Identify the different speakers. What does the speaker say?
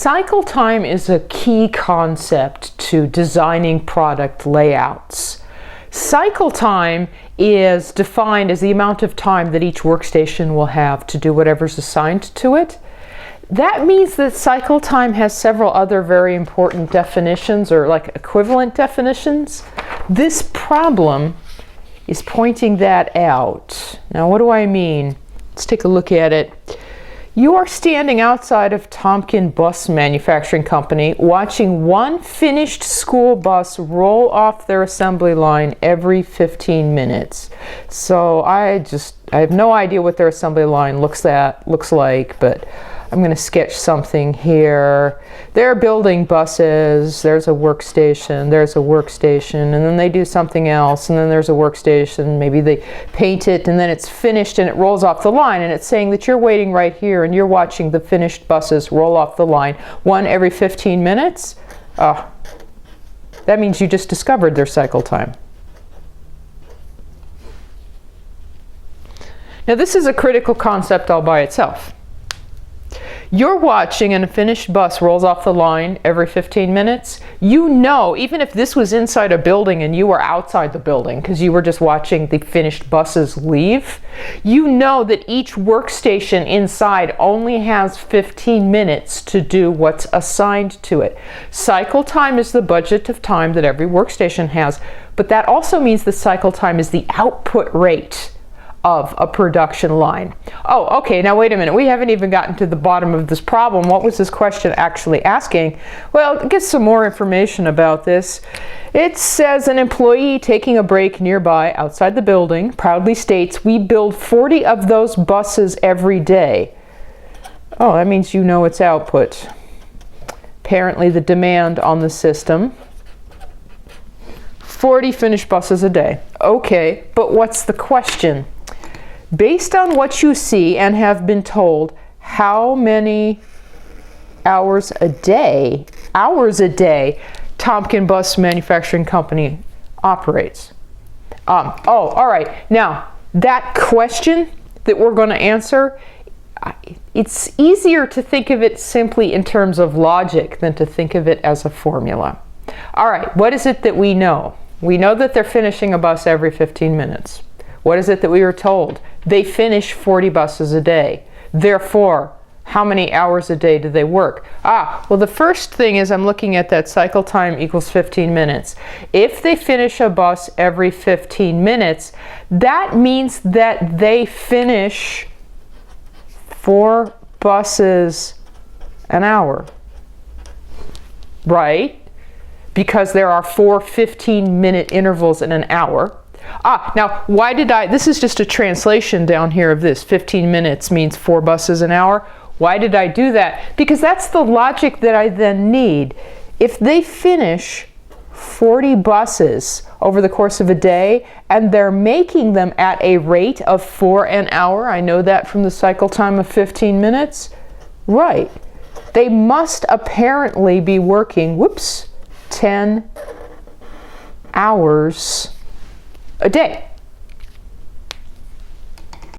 Speaker 1: Cycle time is a key concept to designing product layouts. Cycle time is defined as the amount of time that each workstation will have to do whatever's assigned to it. That means that cycle time has several other very important definitions, or like equivalent definitions. This problem is pointing that out. Now, what do I mean? Let's take a look at it. You are standing outside of Tompkin Bus Manufacturing Company watching one finished school bus roll off their assembly line every 15 minutes. So I have no idea what their assembly line looks like, but I'm going to sketch something here. They're building buses, there's a workstation, and then they do something else, and then there's a workstation, maybe they paint it, and then it's finished and it rolls off the line, and it's saying that you're waiting right here and you're watching the finished buses roll off the line, one every 15 minutes. That means you just discovered their cycle time. Now this is a critical concept all by itself. You're watching and a finished bus rolls off the line every 15 minutes. You know, even if this was inside a building and you were outside the building because you were just watching the finished buses leave, you know that each workstation inside only has 15 minutes to do what's assigned to it. Cycle time is the budget of time that every workstation has, but that also means the cycle time is the output rate of a production line. Oh, okay, now wait a minute. We haven't even gotten to the bottom of this problem. What was this question actually asking? Well, get some more information about this. It says an employee taking a break nearby outside the building proudly states, "We build 40 of those buses every day." Oh, that means you know its output. Apparently the demand on the system, 40 finished buses a day. Okay, but what's the question? Based on what you see and have been told, how many hours a day Tompkin Bus Manufacturing Company operates? All right. Now, that question that we're going to answer, it's easier to think of it simply in terms of logic than to think of it as a formula. All right, what is it that we know? We know that they're finishing a bus every 15 minutes. What is it that we were told? They finish 40 buses a day. Therefore, how many hours a day do they work? Well, the first thing is I'm looking at that cycle time equals 15 minutes. If they finish a bus every 15 minutes, that means that they finish 4 buses an hour, right? Because there are 4 15-minute intervals in an hour. Now, why did this is just a translation down here of this. 15 minutes means 4 buses an hour. Why did I do that? Because that's the logic that I then need. If they finish 40 buses over the course of a day, and they're making them at a rate of 4 an hour, I know that from the cycle time of 15 minutes, right. They must apparently be working, 10 hours a day.